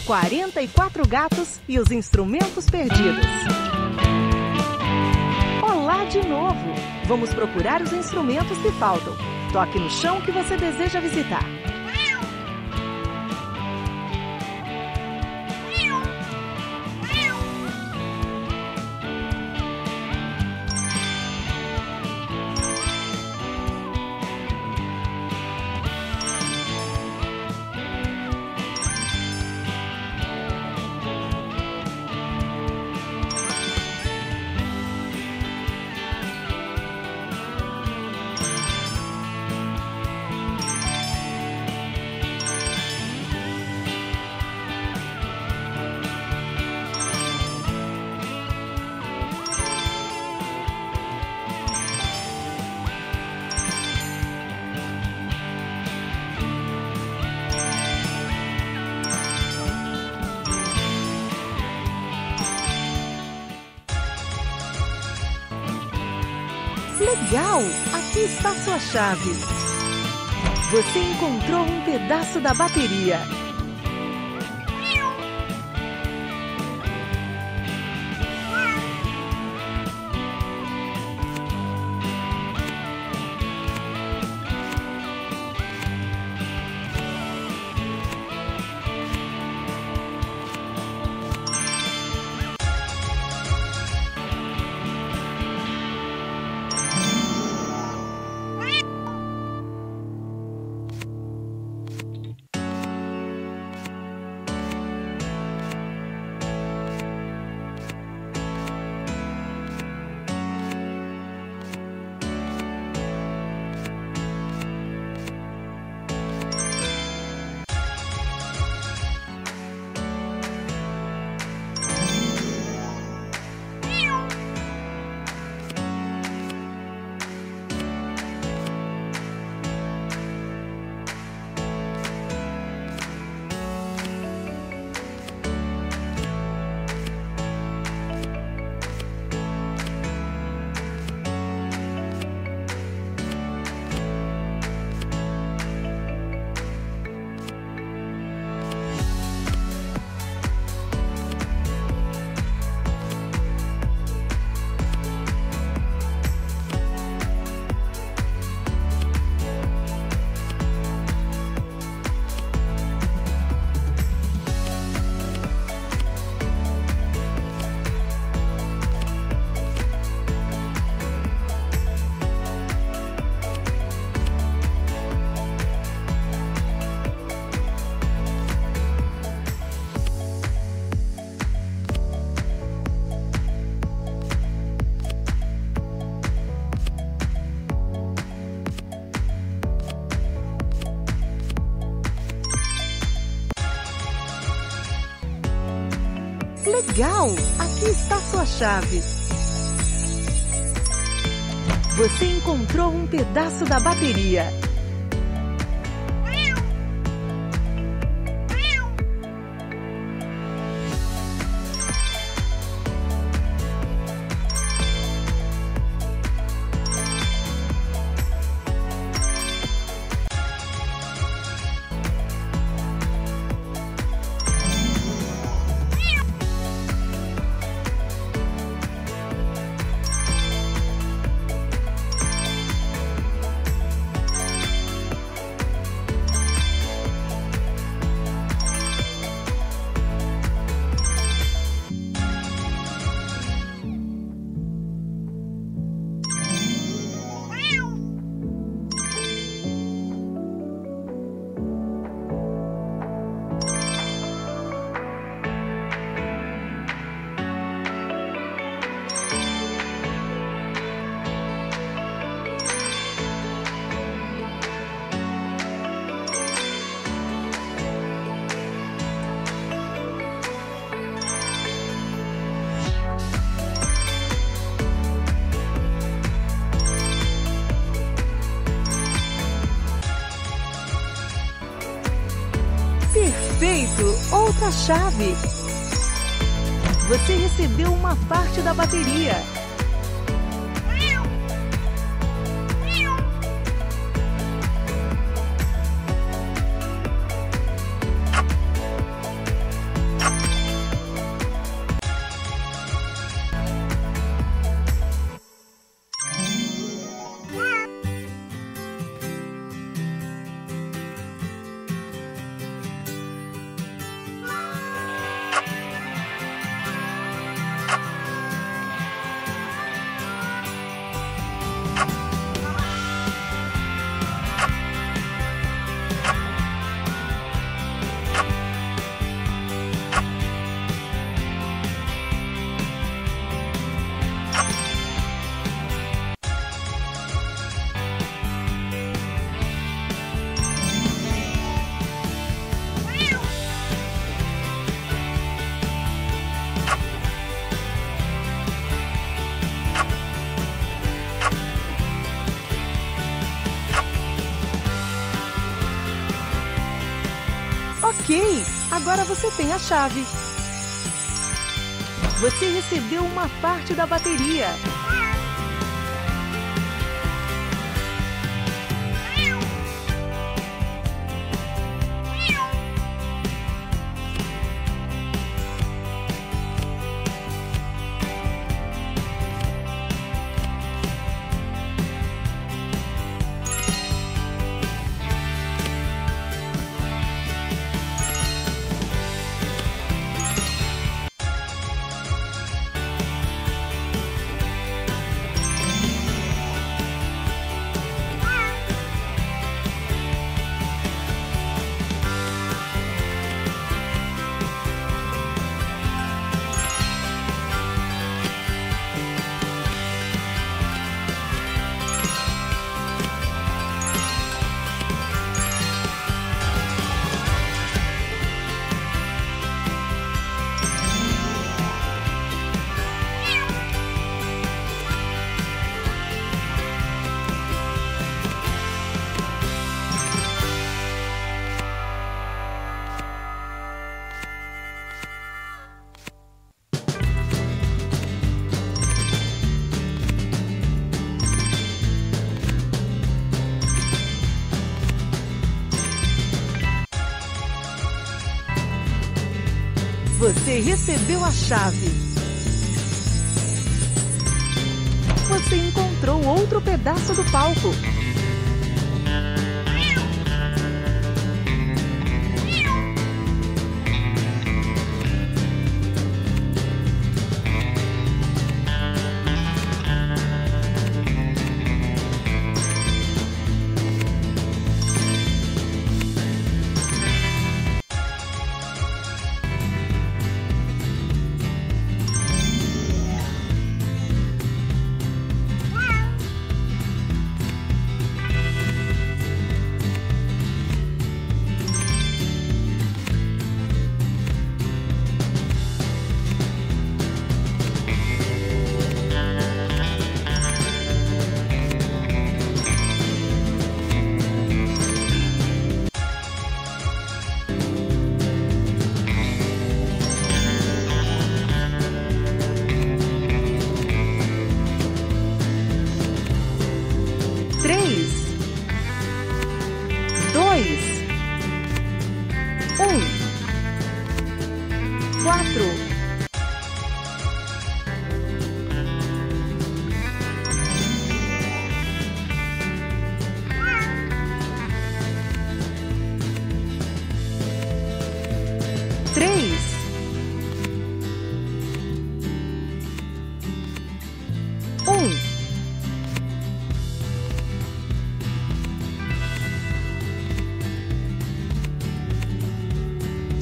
44 gatos e os instrumentos perdidos. Olá de novo! Vamos procurar os instrumentos que faltam. Toque no chão que você deseja visitar. Legal! Aqui está sua chave. Você encontrou um pedaço da bateria. Legal! Aqui está sua chave. Você encontrou um pedaço da bateria. Perfeito! Outra chave! Você recebeu uma parte da bateria. Agora você tem a chave. Você recebeu uma parte da bateria. Você recebeu a chave. Você encontrou outro pedaço do palco.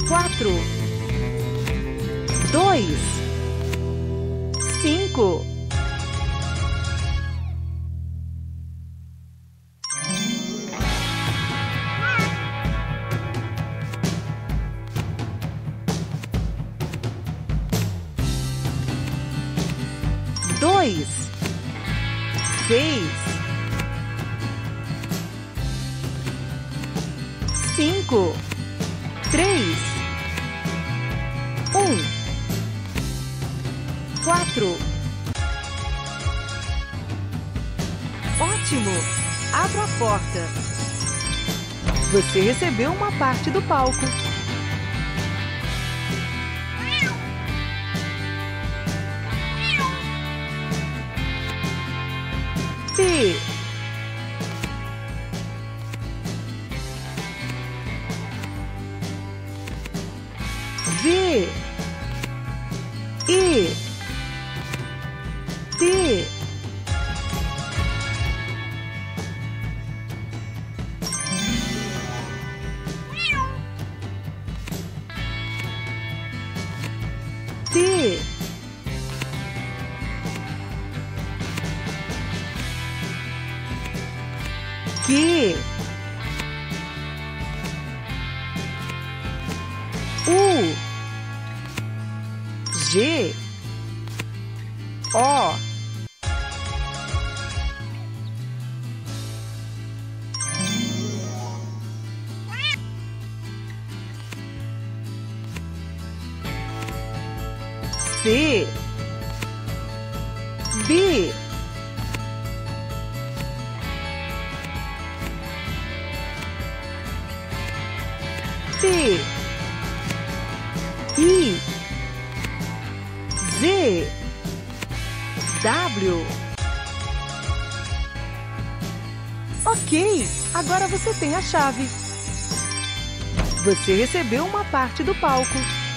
Quatro, dois, cinco. Dois, seis, cinco, três, quatro. Ótimo! Abra a porta. Você recebeu uma parte do palco. P. V. E. T. T. Q. U. G. O. C, D, T, I, Z, W. Ok, agora você tem a chave. Você recebeu uma parte do palco.